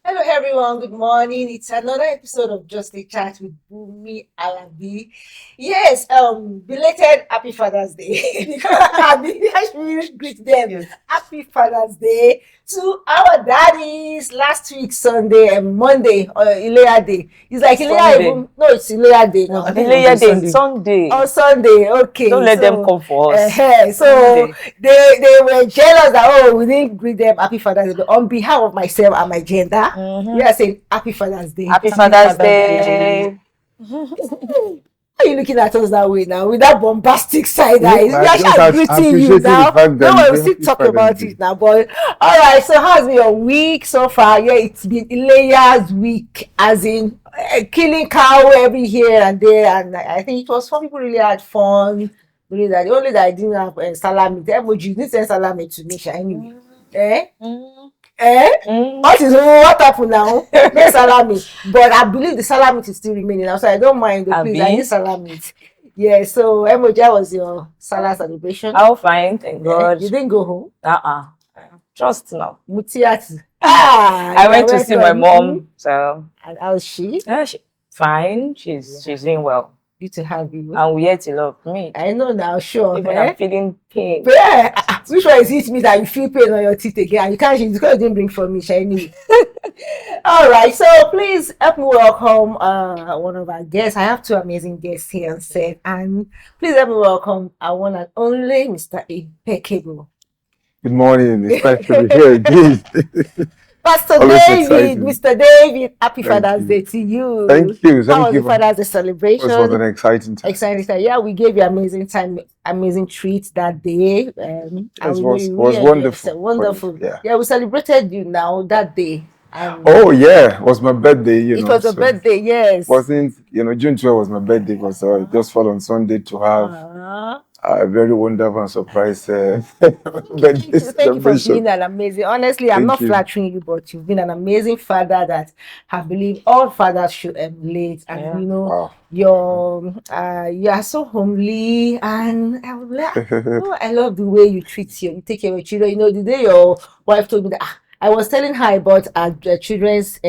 Hello, everyone. Good morning. It's another episode of Just a Chat with Bumi Alabi. Yes, belated Happy Father's Day. Because I should greet them. Yes. Happy Father's Day to our daddies. Last week, Sunday and Monday, Ilea Day. It's like Ilea Sunday. even, no, it's Ilea Day No, now. I think Iléyá it Day was is Sunday. Sunday. On Sunday, okay. Don't let them come for us. So Sunday. they were jealous that we didn't greet them Happy Father's Day. But on behalf of myself and my gender, we are saying Happy Father's Day. Happy Happy Father's Father's Day. Day. Why are you looking at us that way now with that bombastic side Yeah, eyes? We I are just just greeting you appreciating the now. fact that No, you we'll say still Happy talk Father's about Day. it now, boy. All right. So how's been your week so far? Yeah, it's been Ileya's week, as in killing cow every here and there, and I think it was some people really had fun. Really, that the only that I didn't have salami. The emoji you didn't send salami to me, anyway. Mm, Eh? What happened now? No salami. But I believe the salami is still remaining now, so I don't mind. Please, I Abi? need salami. Yeah, so emoji, how was your Salah celebration? How fine, thank God. You didn't go home? Trust now. Mutiati. I went to see my welcome. mom. So And how's she? fine. She's doing well. Good to have you. And we ate a lot of meat. I know now, sure. Even I'm feeling pain. But yeah, which one is it me that you feel pain on your teeth again? And you can't, because you didn't bring for me, shiny. All right, so please help me welcome one of our guests. I have two amazing guests here on set, and please help me welcome our one and only Mr. Impeccable. Good morning. It's nice to be here again. Pastor Always David, exciting. Mr. David, happy Thank Father's you. Day to you. Thank you. How was Thank you. the Father's Day It celebration? was an exciting time. Exciting time. Yeah, we gave you amazing time, amazing treats that day. And It we was really enjoyed wonderful. yourself. Wonderful. Yeah. We celebrated you now that day. Oh yeah, it was my birthday. You It know, was a so birthday, yes. wasn't June 12 was my birthday, because it just fell on Sunday to have Uh, a very wonderful and surprise Thank birthday you for celebration. being an amazing. Honestly, I'm Thank not you. flattering you, but you've been an amazing father that I believe all fathers should emulate. And Yeah. Wow. you are so homely, and I would like, I love the way you you take care of your children. You know, the day your wife told me that I was telling her about the children's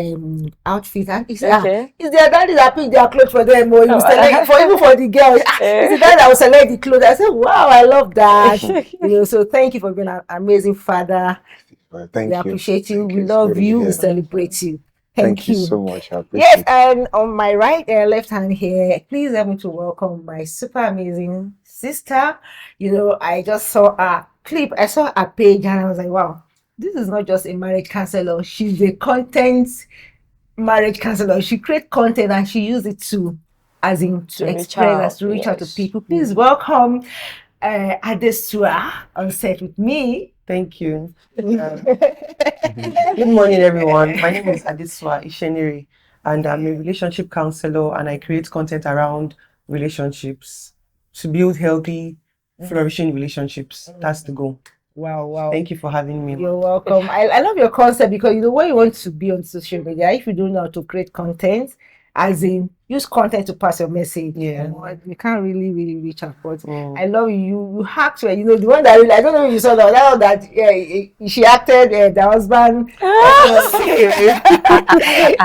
outfit, and he said, Okay. it's their daddy that picked their clothes for them, or you select for even for the girls. It's the dad that will select the clothes. I said, wow, I love that. So thank you for being an amazing father. Thank We you. appreciate you. Thank We you. love It's good to you. hear. We celebrate you. Thank you so much. I appreciate Yes, it. and on my right and left hand here, please help me to welcome my super amazing sister. I just saw a clip, I saw a page, and I was like, wow, this is not just a marriage counselor. She's a content marriage counselor. She creates content and she uses it to, as in, to To reach express, out, to reach out to yes. people. Please welcome Adesua on set with me. Thank you. Good morning, everyone. My name is Adesua Isheniri, and I'm a relationship counselor, and I create content around relationships to build healthy, flourishing relationships. That's the goal. Wow. Thank you for having me. You're welcome. I love your concept because when you want to be on social media, if you don't know how to create content, as in use content to pass your message. Yeah. You can't really reach out. But Mm. I love you hacked her. The one that really, I don't know if you saw that she acted the husband.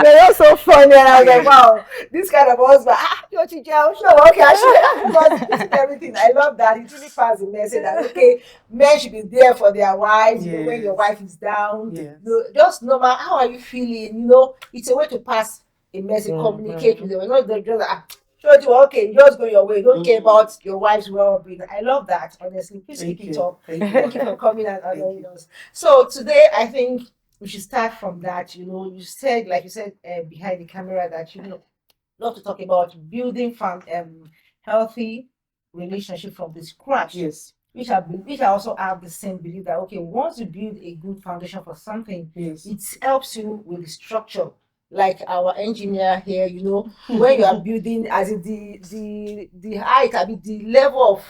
They're all so funny, and I was like, wow, this kind of husband. You're sure, okay, I should everything. I love that. It really passes the message that okay, men should be there for their wives. When your wife is down, Yes. just no matter how are you feeling. It's a way to pass a message, communicate with them. Not just okay, just go your way. Don't care about your wife's well-being. I love that. Honestly, please keep it up. Thank you for coming and honoring us. So today, I think we should start from that. You said, like you said behind the camera, that love to talk about building healthy relationship from the scratch. Yes. Which I also have the same belief that okay, once you build a good foundation for something, Yes. it helps you with the structure. Like our engineer here, when you are building, as in the height, I mean the level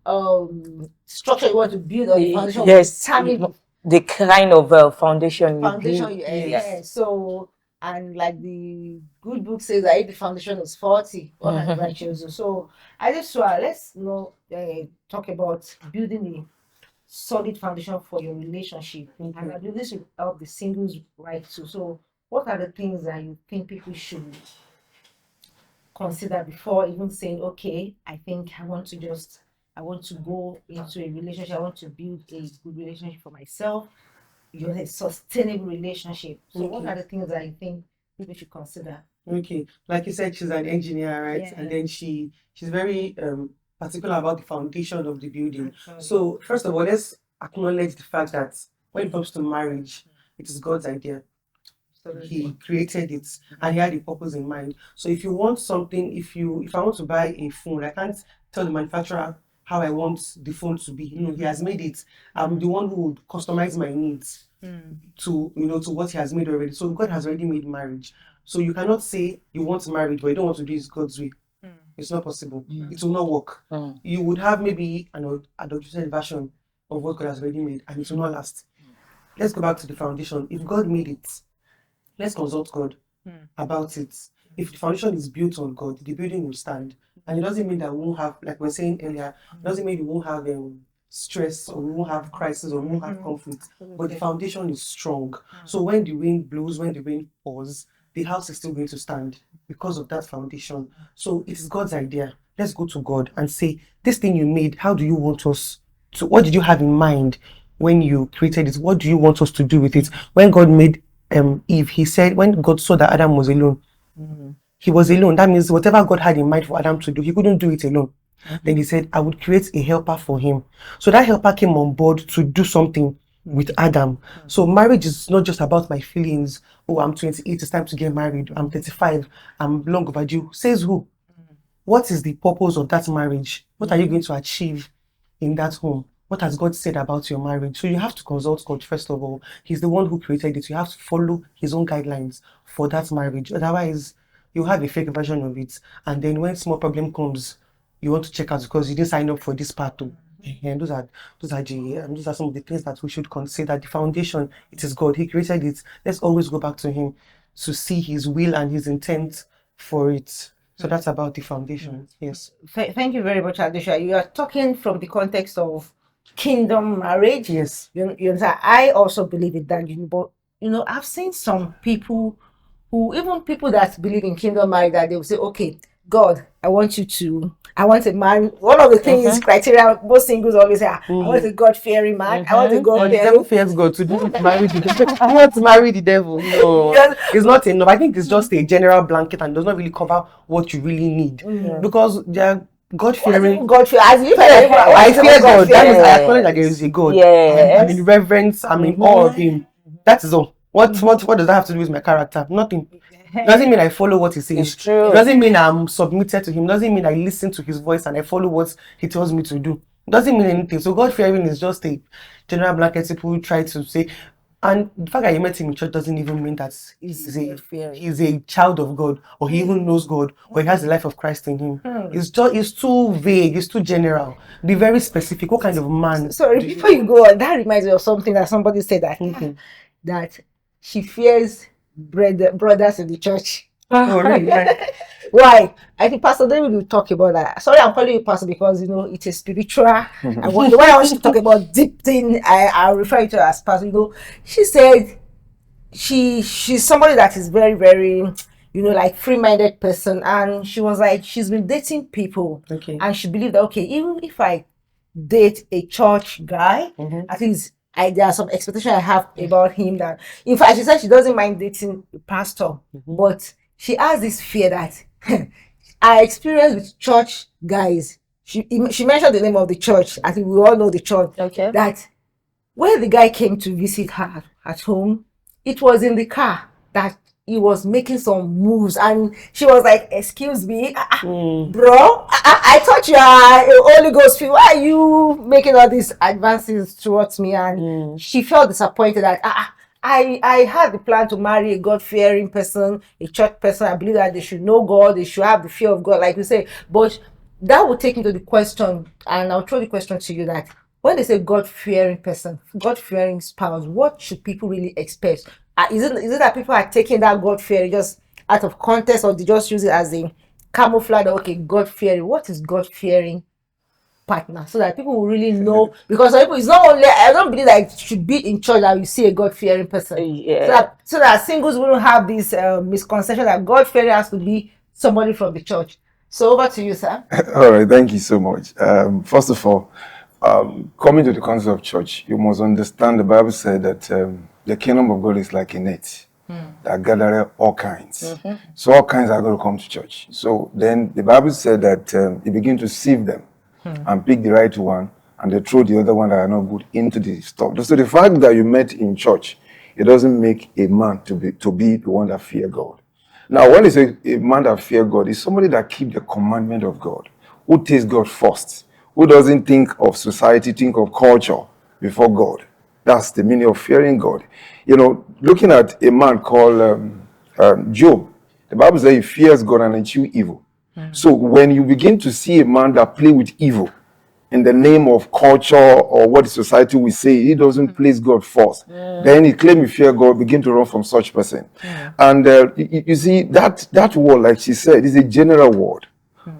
of structure you want to build on the foundation. Yes. Determine The kind of foundation you foundation build. yes. So, and like the good book says that if the foundation is faulty, what can the righteous do? So I just let's talk about building a solid foundation for your relationship. And I do this will help the singles right too. So what are the things that you think people should consider before even saying, okay, I think I want to go into a relationship, I want to build a good relationship for myself, a sustainable relationship. So, what Okay. are the things that you think people should consider? Okay, like you said, she's an engineer, right? Yeah. And then she's very particular about the foundation of the building. So first of all, let's acknowledge the fact that when it comes to marriage, it is God's idea. He created it and he had a purpose in mind. So if you want something, if I want to buy a phone, I can't tell the manufacturer how I want the phone to be. He has made it. I'm the one who would customize my needs to to what he has made already. So God has already made marriage. So you cannot say you want marriage, but you don't want to do it God's way. It's not possible. It will not work. You would have maybe an adulterated version of what God has already made, and it will not last. Let's go back to the foundation. If God made it, let's consult God about it. If the foundation is built on God, the building will stand. And it doesn't mean that we won't have, like we were saying earlier, it doesn't mean we won't have stress or we won't have crisis or we won't have conflict. But the foundation is strong. So when the wind blows, when the wind pours, the house is still going to stand because of that foundation. So it is God's idea. Let's go to God and say, this thing you made, how do you want us to, what did you have in mind when you created it? What do you want us to do with it? When God made Eve, he said, when God saw that Adam was alone, he was alone. That means whatever God had in mind for Adam to do, he couldn't do it alone. Then he said, I would create a helper for him. So that helper came on board to do something with Adam. So marriage is not just about my feelings. Oh, I'm 28, it's time to get married. I'm 35, I'm long overdue. Says who? What is the purpose of that marriage? What are you going to achieve in that home? What has God said about your marriage? So you have to consult God first of all. He's the one who created it. You have to follow his own guidelines for that marriage. Otherwise, you have a fake version of it. And then when small problem comes, you want to check out because you didn't sign up for this part too. And those are some of the things that we should consider. The foundation, it is God. He created it. Let's always go back to him to see his will and his intent for it. So that's about the foundation. Yes. Thank you very much, Adisha. You are talking from the context of kingdom marriage. Yes. You understand? I also believe in that, but I've seen some people even people that believe in kingdom marriage, that they will say, okay, God, I want a man. One of the things criteria most singles always say, I want a God-fearing man. I want a The God-fearing. devil fears God to do to marry the devil. I want to marry the devil. No, it's not enough. I think it's just a general blanket and does not really cover what you really need. Because they're God-fearing. God-fearing. As if I fear God. That means I acknowledge that there is a God. Yes. I'm in reverence. I'm in awe of him. That is all. What does that have to do with my character? Nothing. It doesn't mean I follow what he says. It's true. It doesn't mean I'm submitted to him. It doesn't mean I listen to his voice and I follow what he tells me to do. It doesn't mean anything. So God fearing is just a general blanket people try to say. And the fact that you met him in church doesn't even mean that he's a child of God, or he even knows God, or he has the life of Christ in him. It's too vague, it's too general. Be very specific. What kind of man? Sorry, before you go on, that reminds me of something that somebody said that she fears brothers in the church. Oh, really? Why? I think Pastor David will talk about that. Sorry, I'm calling you Pastor because it's a spiritual. The way I want you to talk about deep thing, I refer to her as Pastor. She said she's somebody that is very, very, like free-minded person, and she was like, she's been dating people, and she believed that even if I date a church guy, at least there are some expectations I have about him. That in fact, she said she doesn't mind dating a pastor, but she has this fear that I experienced with church guys. She mentioned the name of the church. I think we all know the church. Okay. That when the guy came to visit her at home, it was in the car that he was making some moves, and she was like, "Excuse me, bro, I thought you are a Holy Ghost filled. Why are you making all these advances towards me?" And she felt disappointed that I had the plan to marry a God-fearing person, a church person. I believe that they should know God, they should have the fear of God, like you say. But that would take me to the question, and I'll throw the question to you, that when they say God-fearing person, God-fearing spouse, what should people really expect? Is it that people are taking that God-fearing just out of context, or they just use it as a camouflage? Okay, God-fearing. What is God-fearing partner, so that people will really know. Because some people, it's not only, I don't believe that it should be in church that you see a God-fearing person. Yeah. So that singles wouldn't have this misconception that God-fearing has to be somebody from the church. So over to you, sir. All right, thank you so much. First of all, coming to the concept of church, you must understand the Bible said that the kingdom of God is like a net that gathereth all kinds. So all kinds are going to come to church. So then the Bible said that you begin to sieve them and pick the right one, and they throw the other one that are not good into the stock. So the fact that you met in church, it doesn't make a man to be the one that fear God. Now, when it's a man that fear God, is somebody that keeps the commandment of God, who takes God first, who doesn't think of society, think of culture before God. That's the meaning of fearing God. You know, looking at a man called Job, the Bible says he fears God and eschews evil. So when you begin to see a man that play with evil in the name of culture or what the society will say, he doesn't place God first. Then he claim he fear God, begin to run from such person. And you see, that word, like she said, is a general word.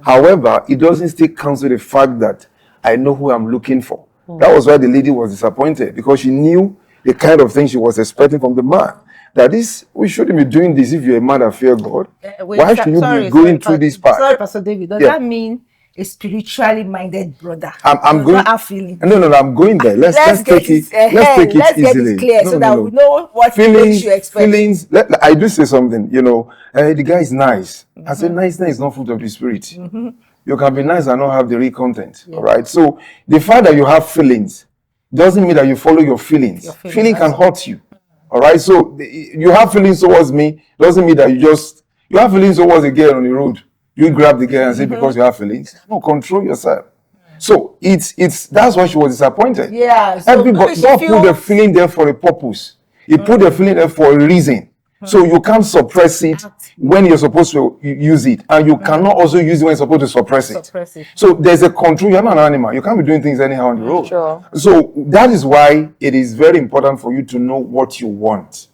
However, it doesn't still cancel the fact that I know who I'm looking for. That was why the lady was disappointed, because she knew the kind of thing she was expecting from the man. That we shouldn't be doing this if you're a man that fear God. Why should you be going through this part? Sorry, Pastor David. Does that mean a spiritually minded brother? I'm going. Not have feeling. No, I'm going there. Let's take it. Let's take it easily. Clear so that we know what feelings you expect. Feelings. I do say something. You know, the guy is nice. I say niceness is not fruit of the spirit. You can be nice and not have the real content. All right. So the fact that you have feelings doesn't mean that you follow your feelings. Feeling can hurt you. All right. So you have feelings towards me doesn't mean that you have feelings towards a girl on the road. You grab the girl and say because you have feelings. No, control yourself. So it's that's why she was disappointed. Yeah. So everybody God put the feeling there for a purpose. He put the feeling there for a reason. So you can't suppress it when you're supposed to use it, and you cannot also use it when you're supposed to suppress it. So there's a control. You're not an animal. You can't be doing things anyhow on the road. Sure. So that is why it is very important for you to know what you want.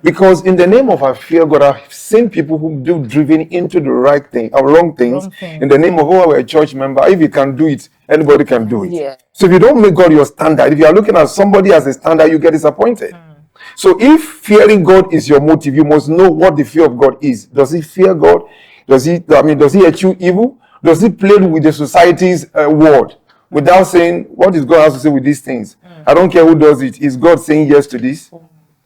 Because in the name of I fear God, I've seen people who do driven into the right thing or wrong things in the name of we're a church member. If you can do it, anybody can do it. Yeah. So if you don't make God your standard, if you are looking at somebody as a standard, you get disappointed. So if fearing God is your motive, you must know what the fear of God is. Does he fear God? Does he eschew evil? Does he play with the society's word without saying, what is God has to say with these things? I don't care who does it. Is God saying yes to this?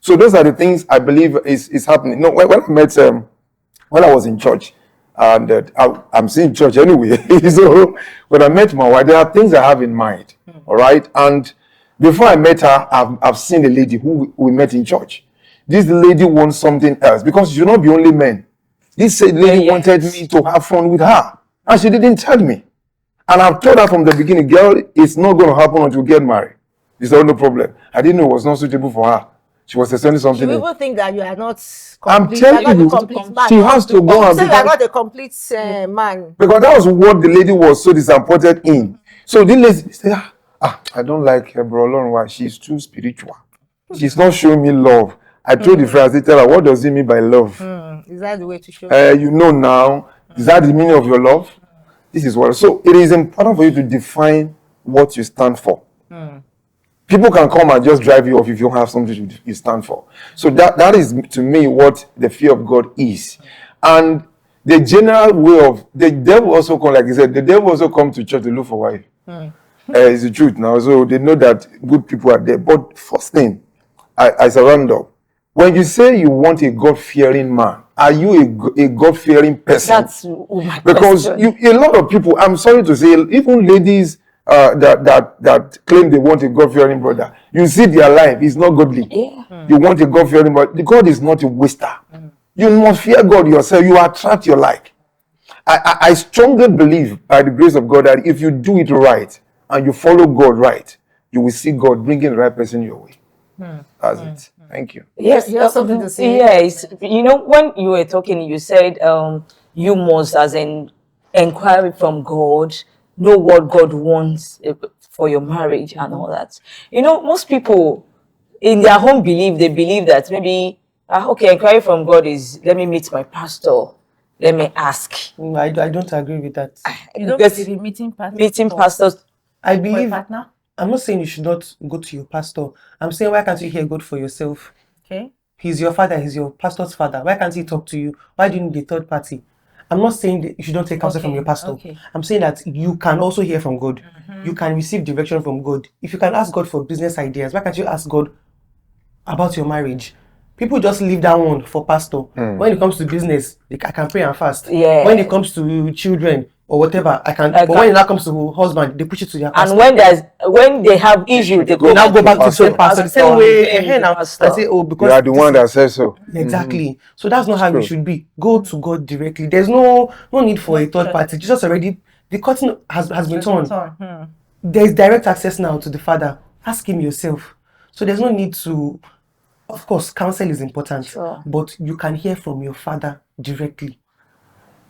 So those are the things I believe is happening. No, when I met, when I was in church, and I'm seeing church anyway. So when I met my wife, there are things I have in mind. All right. And before I met her, I've seen a lady who we met in church. This lady wants something else because you should not be only men. This lady wanted me to have fun with her, and she didn't tell me. And I've told her from the beginning, girl, it's not going to happen until we get married. It's all no problem. I didn't know it was not suitable for her. She was saying something. You even think that you are not complete. I'm telling you, she has to go and say you are not a complete man. Because that was what the lady was so disappointed in. So the lady said, I don't like her, bro. Lord, why? She's too spiritual. She's not showing me love. I told the friends, I tell her, what does it mean by love? Is that the way to show? You know now. Is that the meaning of your love? This is what. So it is important for you to define what you stand for. People can come and just drive you off if you don't have something you stand for. So that is, to me, what the fear of God is. And the general way of, the devil also come, like I said, the devil also come to church to look for wife. It's the truth now. So they know that good people are there. But first thing, as a roundup, when you say you want a God-fearing man, are you a God-fearing person? That's my because question. a lot of people, I'm sorry to say, even ladies that claim they want a God-fearing brother, you see their life is not godly. You want a God-fearing brother. God is not a waster. You must fear God yourself. You attract your like. I strongly believe, by the grace of God, that if you do it right and you follow God right, you will see God bringing the right person your way. That's it. Thank you. Yes, you have something to say. Yes, you know, when you were talking, you said you must, as an inquiry from God, know what God wants for your marriage and all that. You know, most people in their home they believe that maybe, okay, inquiry from God is, let me meet my pastor, let me ask. I don't agree with that. You don't believe in meeting pastors? Meeting pastors. I for a believe, partner? I'm not saying you should not go to your pastor. I'm saying, why can't you hear God for yourself? Okay. He's your father, he's your pastor's father. Why can't he talk to you? Why do you need a third party? I'm not saying that you should not take counsel from your pastor. Okay. I'm saying that you can also hear from God. You can receive direction from God. If you can ask God for business ideas, why can't you ask God about your marriage? People just leave that one for pastor. When it comes to business, I can pray and fast. Yeah. When it comes to children or whatever, I can. But when it now comes to husband, they push it to their pastor. And when they have issue, they They now go back to the pastor. same pastor. The same way, now, and say, oh, because You are the one that says so. Exactly. So that's not how True. you should be. Go to God directly. There's no need for a third party. Jesus already, the curtain has been torn. There's direct access now to the Father. Ask him yourself. So there's no need to, of course, counsel is important, Sure. but you can hear from your Father directly.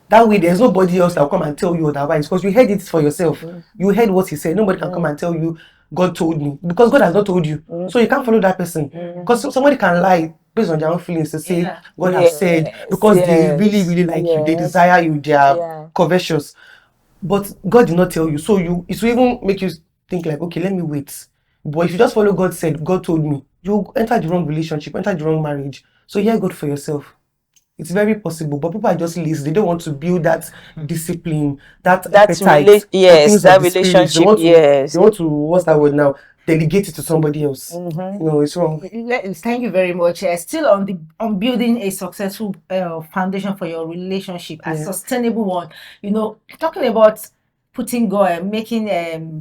That way, there's nobody else that will come and tell you otherwise, because you heard it for yourself. You heard what he said. Nobody can come and tell you, God told me, because God has not told you. So you can't follow that person. Because somebody can lie based on their own feelings to say, God has said, because they really, really like you, they desire you, they are covetous. But God did not tell you. So it will even make you think like, okay, let me wait. But if you just follow God said, God told me, you enter the wrong relationship, enter the wrong marriage. So hear God for yourself. It's very possible, but people are just lazy. They don't want to build that discipline, that appetite. Yes, that of the spirit. relationship. They want to, what's that word now? Delegate it to somebody else. No, it's wrong. Thank you very much. Still on building a successful foundation for your relationship, a sustainable one. Talking about putting God,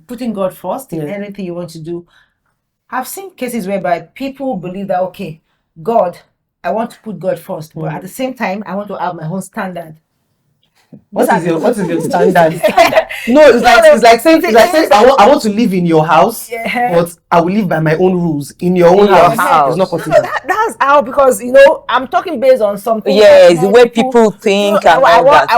putting God first in anything you want to do. I've seen cases whereby people believe that, okay, God, I want to put God first, but at the same time, I want to have my own standard. What is your standard? No, it's like saying I want to live in your house, but I will live by my own rules in your own house. It's not possible. That's how, because I'm talking based on something. Yes, the way people think and all that. I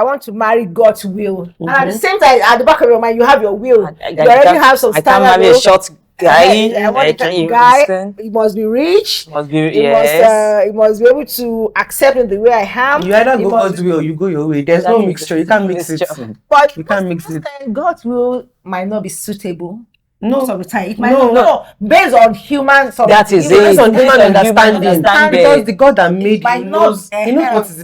want to marry God's will, and at the same time, at the back of your mind, you have your will. You already have some standard. I can't marry a short guy. I want a guy. He must be rich. He must be able to accept me the way I am. You either go God's way or you go your way. There's no mixture. You can't mix it. But you can't mix it. God's will might not be suitable. No. Most of the time, it might not. Based on human. That is it. Based on human understanding. Because the God that made you knows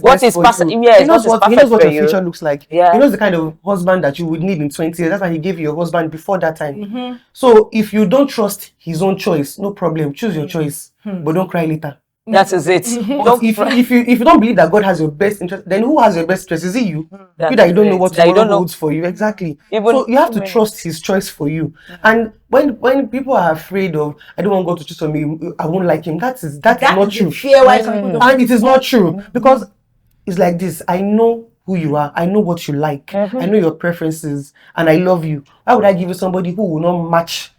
what is best for you. He knows what your future looks like. He knows the kind of husband that you would need in 20 years. That's why he gave you your husband before that time. So if you don't trust his own choice, no problem. Choose your choice, but don't cry later. That is it. If you don't believe that God has your best interest, then who has your best interest? Is it you? You that you don't know what tomorrow holds for you. Exactly. So you have to trust his choice for you. And when people are afraid of, I don't want God to choose for me, I won't like him, that is not true. And it is not true, because it's like this. I know who you are. I know what you like. I know your preferences, and I love you. Why would I give you somebody who will not match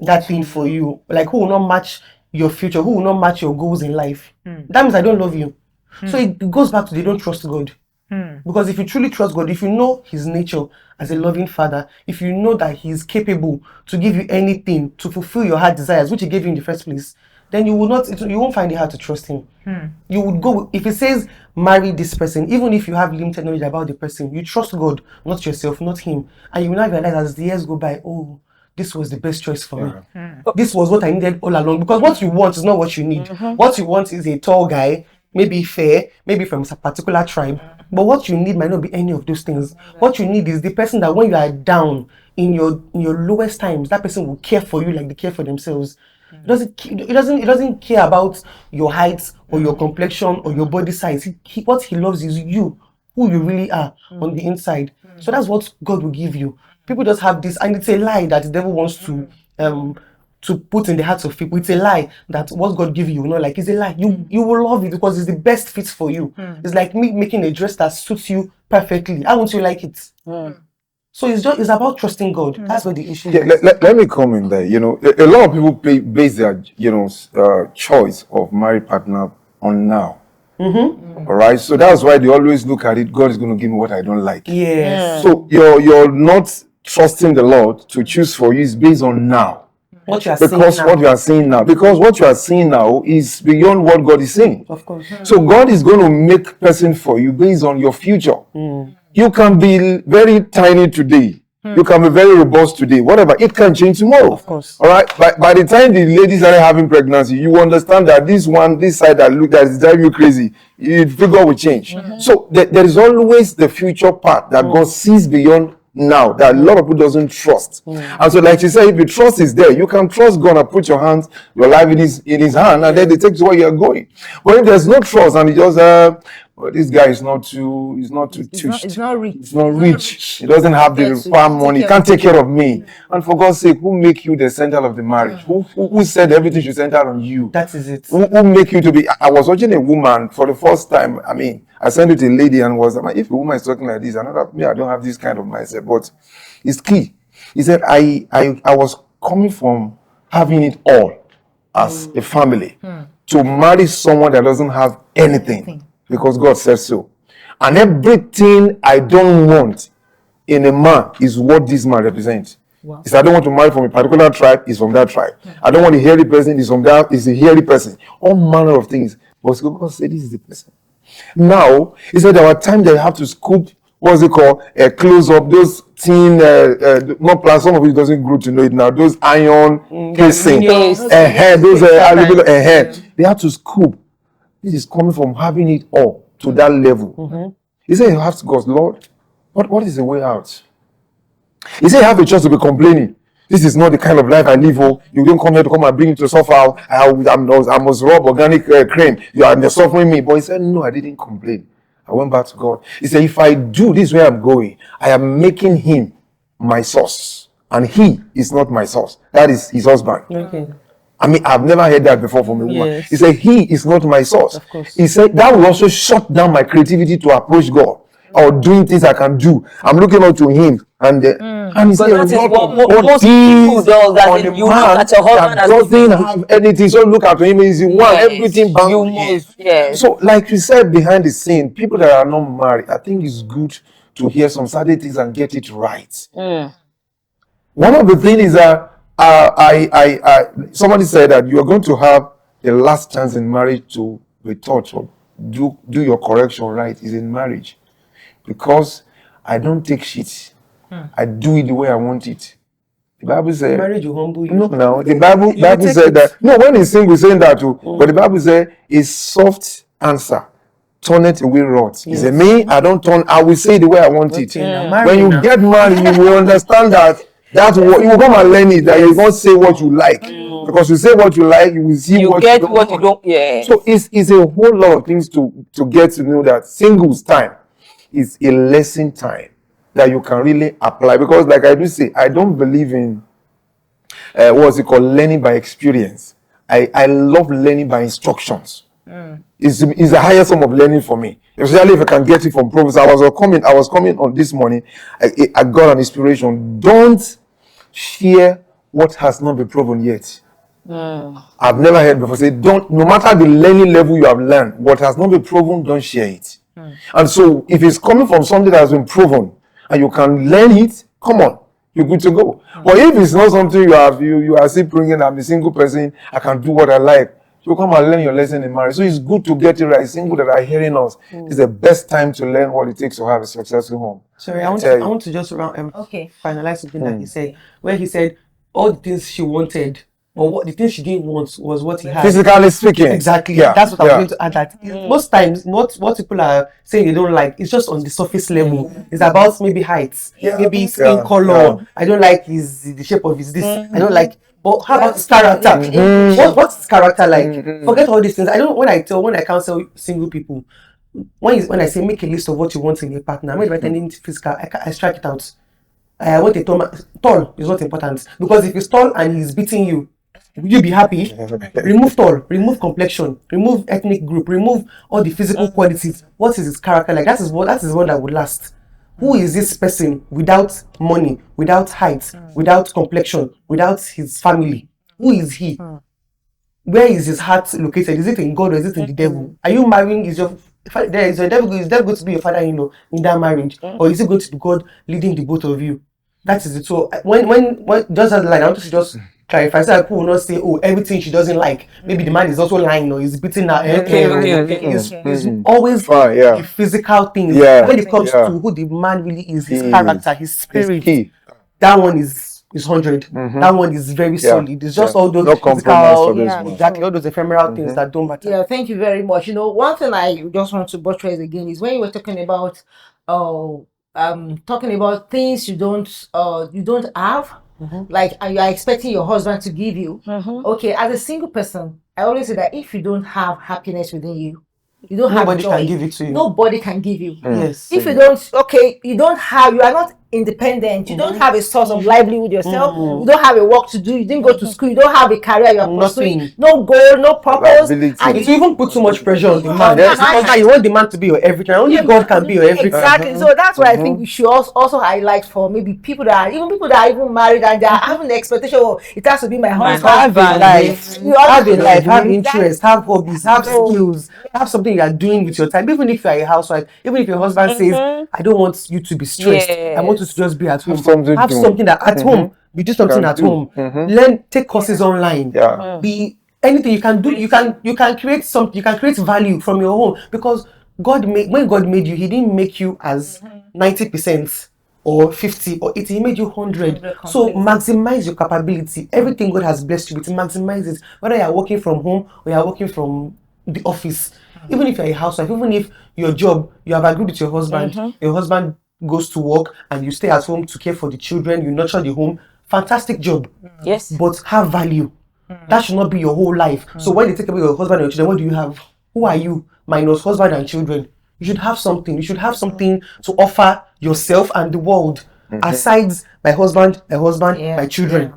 that thing for you? Like, who will not match your future, who will not match your goals in life? That means I don't love you. So it goes back to they don't trust God. Because if you truly trust God, if you know his nature as a loving father, if you know that he is capable to give you anything to fulfill your heart desires, which he gave you in the first place, then you won't find it hard to trust him. You would go, if he says marry this person, even if you have limited knowledge about the person, you trust God, not yourself, not him, and you will not realize as the years go by, oh, this was the best choice for me. This was what I needed all along. Because what you want is not what you need. What you want is a tall guy, maybe fair, maybe from a particular tribe. But what you need might not be any of those things. What you need is the person that when you are down in your lowest times, that person will care for you like they care for themselves. It doesn't care about your height or your complexion or your body size. What he loves is you, who you really are on the inside. So that's what God will give you. People just have this, and it's a lie that the devil wants to put in the hearts of people. It's a lie that what God give you, like, it's a lie. You will love it because it's the best fit for you. It's like me making a dress that suits you perfectly. How won't you like it? So it's about trusting God. That's what the issue is. Let me come in there. A lot of people base their choice of married partner on now. All right, so that's why they always look at it. God is going to give me what I don't like. Yes. So you're not trusting the Lord to choose for you is based on now. What you are seeing now. Because what you are seeing now is beyond what God is saying. Of course. So God is going to make person for you based on your future. You can be very tiny today, You can be very robust today. Whatever, it can change tomorrow. Of course. All right. By the time the ladies started having pregnancy, you understand that this side that is driving you crazy, your figure will change. So there is always the future part that God sees beyond now that a lot of people doesn't trust. And so, like you said, if the trust is there, you can trust God and put your life in his hand, and then they take to where you're going. But if there's no trust and it just well, this guy is not too touched. It's not rich. It's not rich. He doesn't have the Yes, required take money. He care can't of take care of me. And for God's sake, who make you the center of the marriage? Who said everything should center on you? That is it. Who make you to be? I was watching a woman for the first time. I mean, I sent it to a lady and was like, if a woman is talking like this, I don't have this kind of mindset, but it's key. He said, I was coming from having it all as a family to marry someone that doesn't have anything because God said so. And everything I don't want in a man is what this man represents. Wow. I don't want to marry from a particular tribe, is from that tribe. I don't want a hairy person, is from that, is a hairy person. All manner of things. But God said, this is the person. Now, he said there were times that you have to scoop, what's it called, close up, those thin, not plastic, some of it doesn't grow to know it now, those iron casing, those they have to scoop. This is coming from having it all to that level. He said you have to go, Lord, what is the way out? He said you have a choice to be complaining. This is not the kind of life I live. Oh, you don't come here to come and bring it to suffer. I must rob organic cream. You're suffering me. But he said, no, I didn't complain. I went back to God. He said, if I do this where I'm going, I am making him my source. And he is not my source. That is his husband. Okay. I mean, I've never heard that before from a woman. Yes. He said, he is not my source. Of course. He said, that will also shut down my creativity to approach God or doing things I can do. I'm looking up to him. And he said, that is what most people do, that you look at your husband that doesn't have anything. So look at him, he's the one, everything back you on him. must, yes. So, like you said, behind the scene, people that are not married, I think it's good to hear some certain things and get it right. One of the things is that somebody said that you are going to have the last chance in marriage to be taught or do your correction right is in marriage, because I don't take shit. I do it the way I want it. The Bible said Marriage will humble you. No, the Bible said that. No, when he's single, saying that too. But the Bible said a soft answer turneth away wrath. He said, me, I don't turn. I will say the way I want it. When you get married, you will understand that. That's what you will come and learn it. That you won't say what you like, because you say what you like, you will see You what get you don't what you want. don't, yeah. So it's a whole lot of things to get to know that singles time is a lesson time that you can really apply. Because like I do say, I don't believe in what's it called, learning by experience. I love learning by instructions. It's the highest form of learning for me, especially if I can get it from Proverbs. I was coming on this morning. I got an inspiration. Don't share what has not been proven yet. I've never heard before say, don't, no matter the learning level you have learned, what has not been proven, don't share it. And so if it's coming from something that has been proven and you can learn it, come on, you're good to go. But if it's not something you are still bringing, I'm a single person, I can do what I like, you come and learn your lesson in marriage. So it's good to get it right. Single that are hearing us, it's the best time to learn what it takes to have a successful home. Sorry, I want to just finalize something that he said, where he said all the things she wanted, or what the things she didn't want was what he had. Physically speaking. Exactly. Yeah. That's what I was going to add. That most times, what people are saying they don't like, it's just on the surface level. It's about maybe height, maybe skin color. I don't like the shape of his this. I don't like. But how about his character? What's his character like? Forget all these things. I don't. When I counsel single people, when I say make a list of what you want in a partner, I'm not writing anything physical. I strike it out. I want a tall is not important, because if he's tall and he's beating you, will you be happy? Remove tall, remove complexion, remove ethnic group, remove all the physical qualities. What is his character like? That is one that would last. Who is this person without money, without height, without complexion, without his family? Who is he? Where is his heart located? Is it in God or is it in the devil? Are you marrying? Is the devil going to be your father-in-law in that marriage, or is it going to be God leading the both of you? That is it. So when just as like I want to just clarify, so people will not say, oh, everything she doesn't like. Maybe the man is also lying or he's beating her. It's always the physical things. When it comes to who the man really is, his character, his spirit. that one is 100. That one is very solid. It's just all those No compromise for physical, this Yeah. one. exactly, all those ephemeral things that don't matter. Yeah, thank you very much. One thing I just want to buttress again is when you were talking about talking about things you don't have, like and you are expecting your husband to give you. Okay, as a single person, I always say that if you don't have happiness within you, you don't Nobody have joy. can give it to you. Nobody can give you. Yes. If you don't, okay, you are not independent, you don't have a source of livelihood yourself, you don't have a work to do, you didn't go to school, you don't have a career you are pursuing, Nothing. no goal, no purpose, Ability. and It will even put too much pressure on the man. Yes. Because now you want the man to be your everything. Only God can be your everything. Exactly. So that's why I think we should also highlight for maybe people that are even married and they are having the expectation, oh, it has to be my husband. Have a life, You also- have a life, have That- interests, have hobbies, have skills, have something you are doing with your time. Even if you are a housewife, even if your husband says, I don't want you to be stressed, I want you to just be at home. something Have doing. something that at home, you do something Can at do. home. Learn, take courses online. Yeah. Be anything you can do. You can create something. You can create value from your home because when God made you, He didn't make you as 90% or 50 or 80. He made you 100. So maximize your capability. Everything God has blessed you with, maximize it. Whether you are working from home or you are working from the office, even if you're a housewife, even if your job, you have agreed with your husband goes to work and you stay at home to care for the children, you nurture the home, fantastic job. Yes. But have value. That should not be your whole life. So when they take away your husband and your children, what do you have? Who are you minus husband and children? You should have something. You should have something to offer yourself and the world. Aside my husband, my children.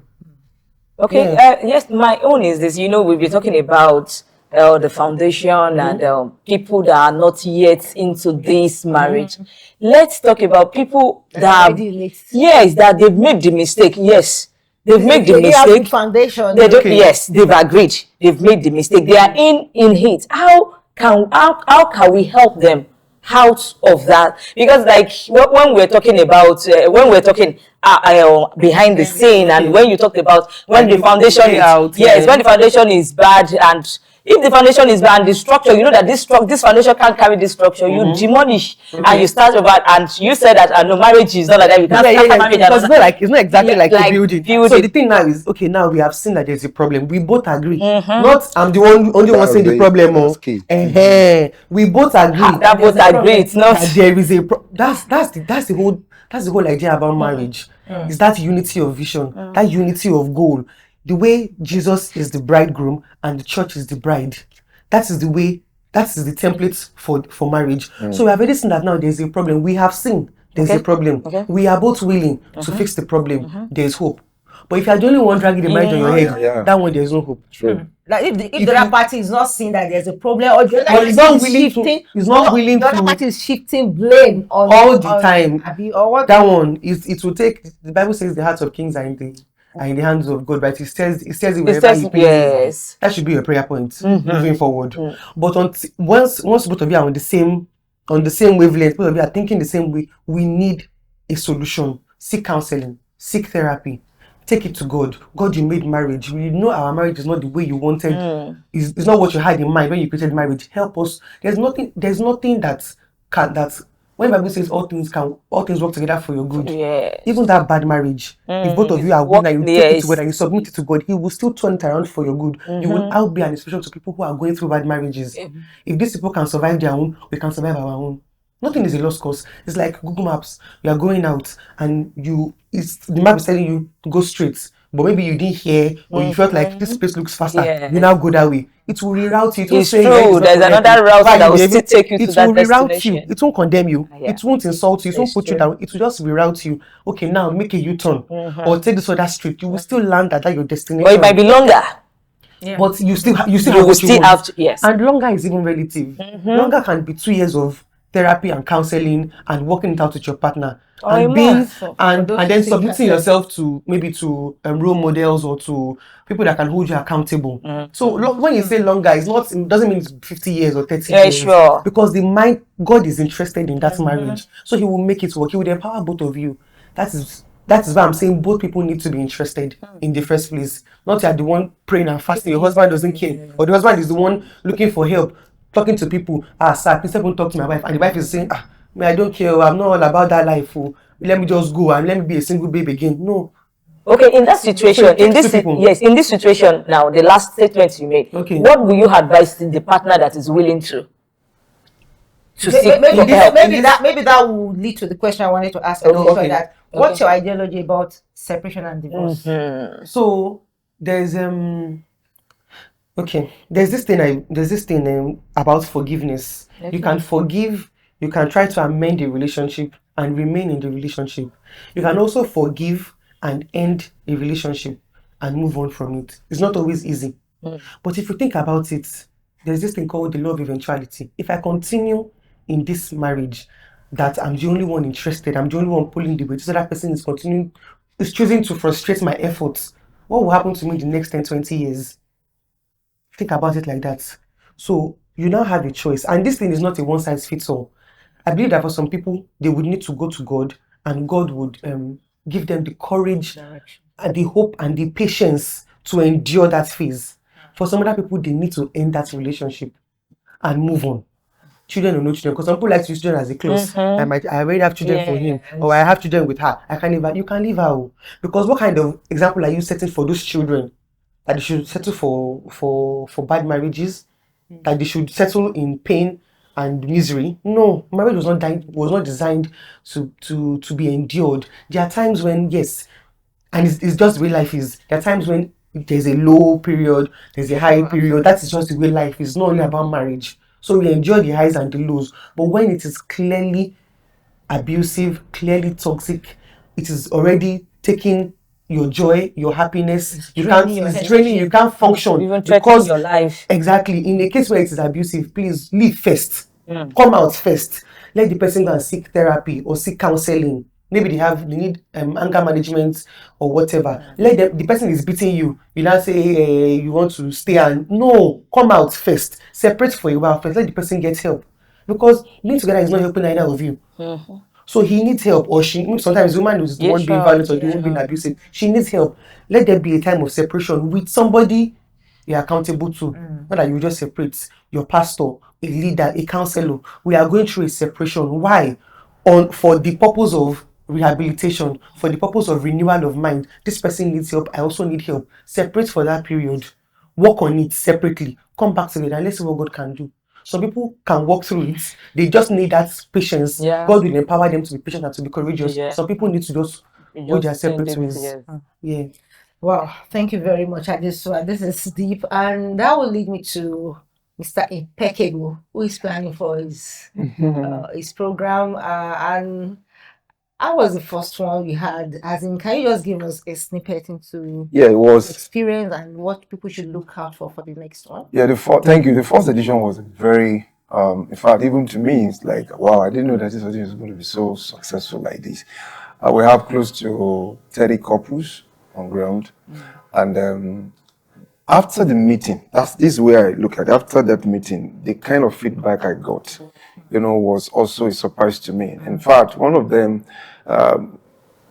Okay, yes, my own is this. We've been talking about the foundation and people that are not yet into this marriage. Let's talk about people that that they've made the mistake. Yes, they've made the They have the mistake. foundation. They don't, yes, they've agreed. They've made the mistake. They are in it. How can we help them out of that? Because like when we're talking about behind the scene, and when you talked about when the foundation when the foundation is bad, and if the foundation is bad, the structure, that this foundation can't carry this structure, you demolish and you start over. And you said that no, marriage is not like that. You can't start marriage. Because it's not exactly like a building. building. So the thing now is, okay, now we have seen that there's a problem. We both agree. Not I'm the only one saying the problem. We both agree. That both agree. It's not. That there is a that's the whole idea about marriage. Is that unity of vision, that unity of goal. The way Jesus is the bridegroom and the church is the bride. That is the template for marriage. So we have already seen that now there's a problem. We have seen there's a problem. We are both willing to fix the problem. There's hope. But if you're the only one dragging the marriage on your head, that one there's no hope. True. Like if the other party is not seeing that there's a problem, or the other he's not willing the other to party is shifting blame on all the time. Or what? That one it will take. The Bible says the hearts of kings are in the hands of God, but it says it wherever He pleases. Yes. That should be your prayer point moving forward. But once both of you are on the same wavelength, both of you are thinking the same way, we need a solution. Seek counseling, seek therapy. Take it to God. God, you made marriage. We know our marriage is not the way you wanted. It's not what you had in mind when you created marriage. Help us. There's nothing that when the Bible says all things work together for your good. Yeah. Even that bad marriage, if both of you are willing and you take it to God and you submit it to God, He will still turn it around for your good. You will now be an inspiration to people who are going through bad marriages. If these people can survive their own, we can survive our own. Nothing is a lost cause. It's like Google Maps. You are going out and the map is telling you to go straight, but maybe you didn't hear or you felt like this place looks faster. You now go that way. It will reroute you. It's true. There's another route that will still take you to that destination. It won't condemn you. It won't insult you. It won't put you down. It will just reroute you. Okay, now make a U-turn or take this other street. You will still land at your destination. Or it might be longer. But you still have yes. And longer is even relative. Longer can be 2 years of therapy and counseling and working it out with your partner and then submitting yourself to role models or to people that can hold you accountable. So when you say longer, it doesn't mean it's 50 years or 30 years. Sure. Because God is interested in that marriage, so He will make it work. He will empower both of you. That is why I'm saying both people need to be interested in the first place. Not you're the one praying and fasting, your husband doesn't care, or the husband is the one looking for help, talking to people. Sir, please don't talk to my wife, and the wife is saying, I don't care, I'm not all about that life. let me just go and let me be a single babe again. No. Okay, in that situation, So it in takes this two people. yes, in this situation now, the last statement you made, Okay. what will you advise the partner that is willing to seek Maybe, help? maybe that will lead to the question I wanted to ask. Okay. That what's your ideology about separation and divorce? So there's there's this thing about forgiveness. You can forgive, you can try to amend the relationship and remain in the relationship. You can also forgive and end a relationship and move on from it. It's not always easy. But if you think about it, there's this thing called the law of eventuality. If I continue in this marriage that I'm the only one interested, I'm the only one pulling the weight, so that person is choosing to frustrate my efforts, what will happen to me in the next 10, 20 years? Think about it like that. So you now have a choice. And this thing is not a one size fits all. I believe that for some people, they would need to go to God, and God would give them the courage and the hope and the patience to endure that phase. For some other people, they need to end that relationship and move on. Children or no children, because some people like to use children as a clause. I already have children for him, or I have children with her. I can't leave her. You can't leave her. Because what kind of example are you setting for those children? That they should settle for bad marriages? That they should settle in pain and misery? No, marriage was not designed to be endured. There are times when, yes, and it's just the way life is. There are times when there's a low period, there's a high period. That is just the way life is. It's not only about marriage. So we enjoy the highs and the lows. But when it is clearly abusive, clearly toxic, it is already taking your joy, your happiness. It's draining. You can't function Even because your life. Exactly. In a case where it is abusive, please leave first. Come out first. Let the person go and seek therapy or seek counseling. Maybe they need anger management or whatever. The person is beating you. You now say you want to stay, and no, come out first. Separate for a while first. Let the person get help, because being together is not helping either of you. So he needs help, or she. Sometimes the woman is the one being violent or the one being abusive. She needs help. Let there be a time of separation with somebody you're accountable to. Not that you just separate. Your pastor, a leader, a counselor. We are going through a separation. Why? For the purpose of rehabilitation, for the purpose of renewal of mind. This person needs help. I also need help. Separate for that period. Work on it separately. Come back together and let's see what God can do. Some people can walk through it. They just need that patience. God will empower them to be patient and to be courageous. Some people need to just go their separate ways. Yeah. Wow, thank you very much, Adesua. This is deep, and that will lead me to Mr. Impeccable, who is planning for his program. And I was the first one we had. As in, can you just give us a snippet into it was experience and what people should look out for the next one? Yeah, thank you. The first edition was very, in fact, even to me, it's like, wow, I didn't know that this audition was going to be so successful like this. We have close to 30 couples on ground. And after the meeting, this is where I look at it. After that meeting, the kind of feedback I got, was also a surprise to me. In fact, one of them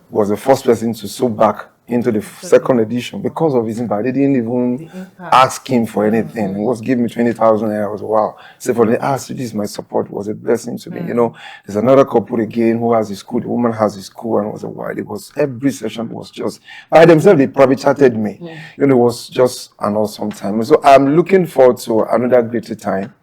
was the first person to sew back into the second edition because of his impact. They didn't even ask him for anything. He was giving me 20,000. I was wow. So for the ask, this is my support was a blessing to me. There's another couple again who has his school. The woman has his school, and it was a while. It was every session was just by themselves. They private chatted me. It was just an awesome time. So I'm looking forward to another greater time.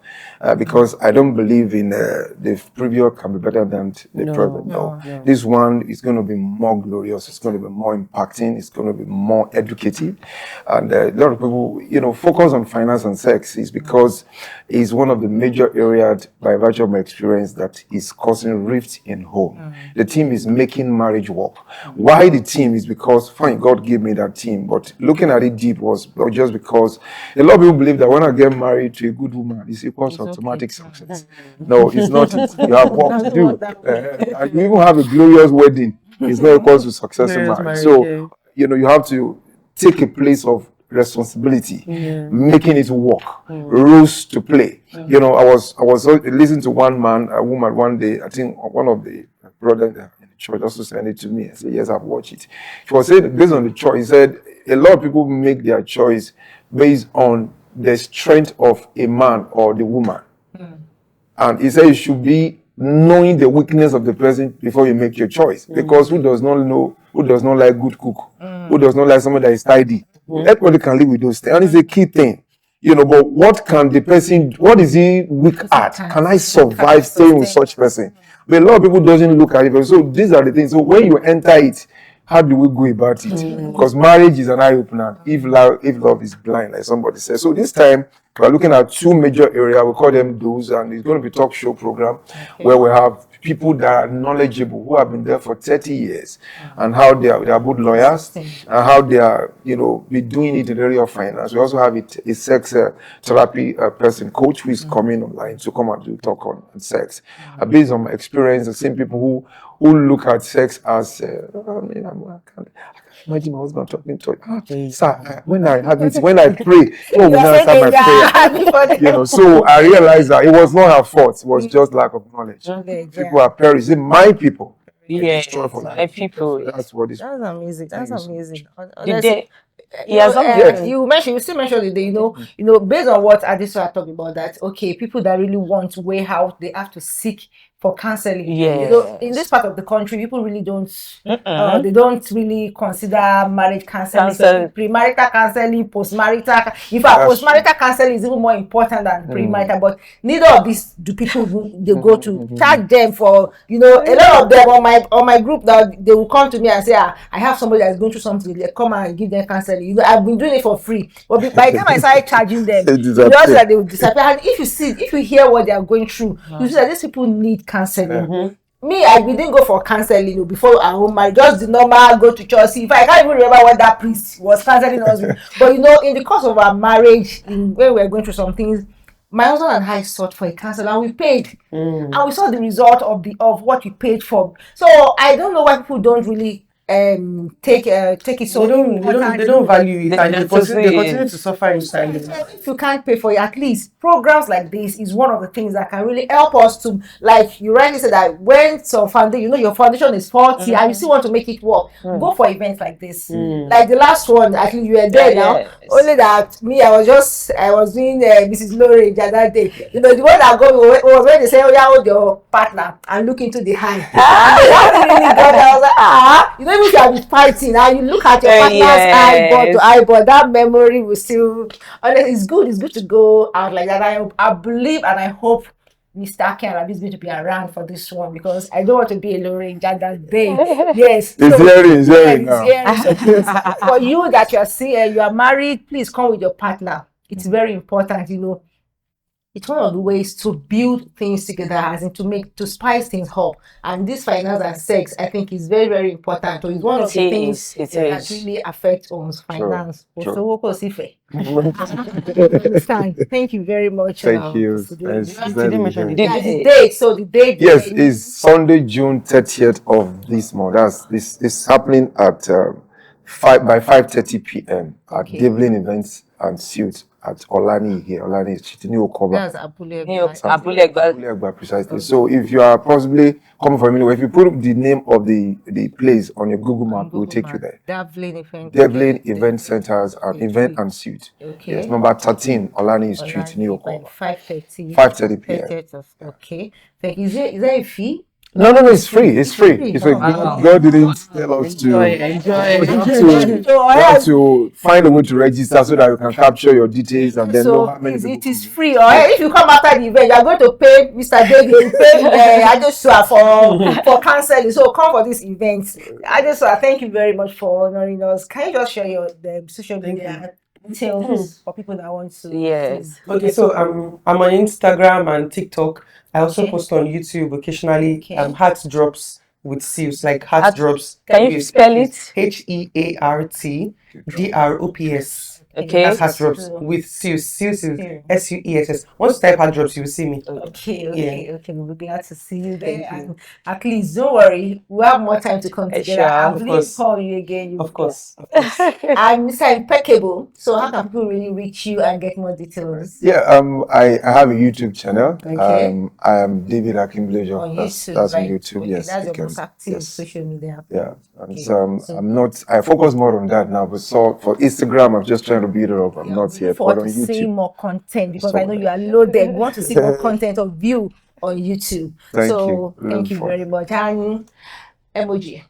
Because I don't believe in the previous can be better than the present. No. This one is going to be more glorious. It's going to be more impacting. It's going to be more educative. And a lot of people, focus on finance and sex is because it's one of the major areas, by virtue of my experience, that is causing rift in home. The team is making marriage work. Why the team is because, fine, God gave me that team. But looking at it deep was just because a lot of people believe that when I get married to a good woman, it's equals to automatic success. No, it's not. You have work to do. And you even have a glorious wedding. It's not equal to success in marriage. So, you have to take a place of responsibility, making it work, rules to play. I was listening to a woman one day. I think one of the brothers in the church also sent it to me. I said, yes, I've watched it. She was saying, based on the choice, he said, a lot of people make their choice based on the strength of a man or the woman. And he said it should be knowing the weakness of the person before you make your choice. Because who does not know, who does not like good cook, who does not like someone that is tidy? Everybody can live with those things, and it's a key thing. But what is he weak at? Can I survive staying with such person? But a lot of people doesn't look at it. So these are the things. So when you enter it, how do we go about it? Because marriage is an eye-opener. If love is blind, like somebody said. So this time, we're looking at two major areas. We call them those, and it's going to be a talk show program where we have people that are knowledgeable, who have been there for 30 years, and how they are both lawyers, and how they are, be doing it in the area of finance. We also have a sex therapy person, coach, who is coming online to come and do talk on sex. Based on my experience, I've seen people who look at sex as, I can't imagine my husband talking to you. Sir, when I pray, oh, we now start my prayer. So I realized that it was not her fault. It was just lack of knowledge. People are perishing. My people. Yeah, my people. That's what is. That's amazing. That's amazing. You still mentioned it. Based on what Adesua talked about, that people that really want to weigh out, they have to seek for counseling. Yeah. In this part of the country, people really don't. They don't really consider marriage counseling, premarital counseling, postmarital. In fact, postmarital counseling is even more important than premarital. But neither of these do people they go to. Charge them for a lot of them on my group now. They will come to me and say, I have somebody that's going through something. They come and give them counseling. I've been doing it for free. But by the time I started charging them, that they will disappear. And if you hear what they are going through, you see that these people need counseling. Me, we didn't go for counseling before our home marriage. Just the normal go to church. See, if I can't even remember what that priest was counseling us with. But in the course of our marriage, when we were going through some things, my husband and I sought for a counselor, and we paid, and we saw the result of what we paid for. So I don't know why people don't really take it so they don't value it, and they continue to suffer in silence. If you can't pay for it, at least programs like this is one of the things that can really help us to, like you rightly said, that when some foundation, your foundation is faulty and you still want to make it work, go for events like this. Like the last one, I think you were there now. Only that me, I was doing Mrs. Lorraine that day. The one that got me was when they say, hold your partner and look into the eye. That really got me. I was like, if you have been fighting and you look at your partner's eyeball to eyeball, that memory will still. It's good to go out like that. I believe and I hope Mr. Ken is going to be around for this one, because I don't want to be a Lorraine that day. Yes, it's hearing now. So for you that you are married, please come with your partner. It's very important, It's one of the ways to build things together, as in to spice things up. And this finance and sex, I think, is very, very important. So it's one of the things that really affect one's finance. Thank you very much. Thank you. The date. So the date. Yes, is Sunday, June 30th of this month. This is happening at 5:30 p.m. at Devlin Events and Suites at Olani here. Olani is Chitini Okoba. That's Abule Egba, precisely. Okay. So if you are possibly coming from anywhere, if you put the name of the place on your Google map, it will take you there. Devlin Event Centers and Event and Suite. Okay. Yes, number 13, Olani Street, Chitini Okoba. 5:30 p.m. Okay. Is there a fee? No, it's free. It's free. It's free. God didn't tell us to find a way to register so that you can capture your details and then know how many people. It is free. Or if you come after the event, you are going to pay Mr. David, pay Adesua for counseling. So come for this event. Adesua, thank you very much for honoring us. Can you just share the social media details for people that want to? Yes. Okay, so I'm on Instagram and TikTok. I also post on YouTube occasionally. Heart drops with Seals, like heart drops. Can you spell it? HEARTDROPS. Okay. That's heart drops with Seals. Seals is SUESS. Once you type heart drops, you will see me. Okay. We'll be glad to see you there. And at least, don't worry, we have more time to come together. I'll call you again. Of course. I'm Mr. Impeccable. So how can people really reach you and get more details? Yeah, I have a YouTube channel. Okay. I am David Akimbelejo. On YouTube, that's on YouTube. Okay, yes, that's your most active social media. Yeah, and I'm not. I focus more on that now. But for Instagram, I'm just trying to build it up. I'm not yet. But on YouTube, see more content, because I know you are loaded. You want to see more content of you on YouTube. Thank so you. thank you Wonderful. very much. And emoji.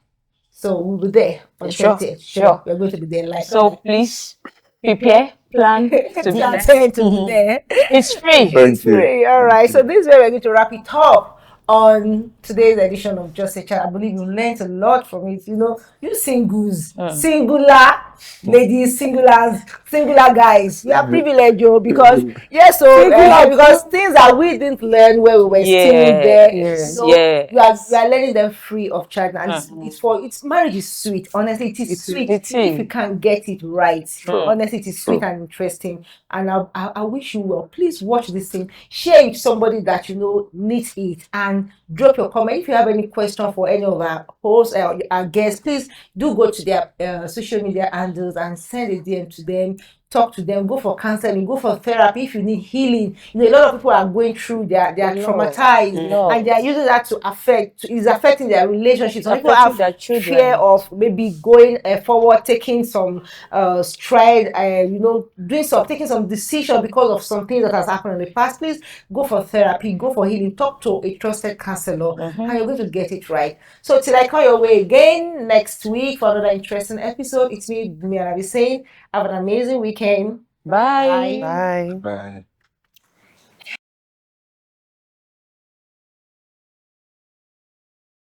So we'll be there on Sure, 30th. sure. We're going to be there live. So please prepare, plan to be there. Plan to be there. It's free. Thank It's you. free. All right. So this is where we're going to wrap it up on today's edition of Just a Chat. I believe you learned a lot from it. You know, you singles, singular ladies, singular guys. You are privileged, yo, because because things that we didn't learn when we were still there. Yes, So yeah. we are learning them free of charge. And it's marriage is sweet. Honestly, it is sweet. It is. If you can get it right. True. Honestly, it is sweet and interesting. And I wish you well. Please watch this thing. Share it with somebody that you know needs it. And drop your comment. If you have any question for any of our hosts or our guests, please do go to their social media handles and send a DM to them. Talk to them, go for counseling, go for therapy if you need healing. You know, a lot of people are going through, they are traumatized and they are using that to is affecting their relationships. Some people have Affecting their children. fear of maybe going forward, taking some stride, taking some decision because of something that has happened in the past. Please go for therapy, go for healing, talk to a trusted counselor, and you're going to get it right. So till I call your way again next week for another interesting episode, it's me, Bumi Arabi, saying have an amazing weekend. Bye. Bye. Bye.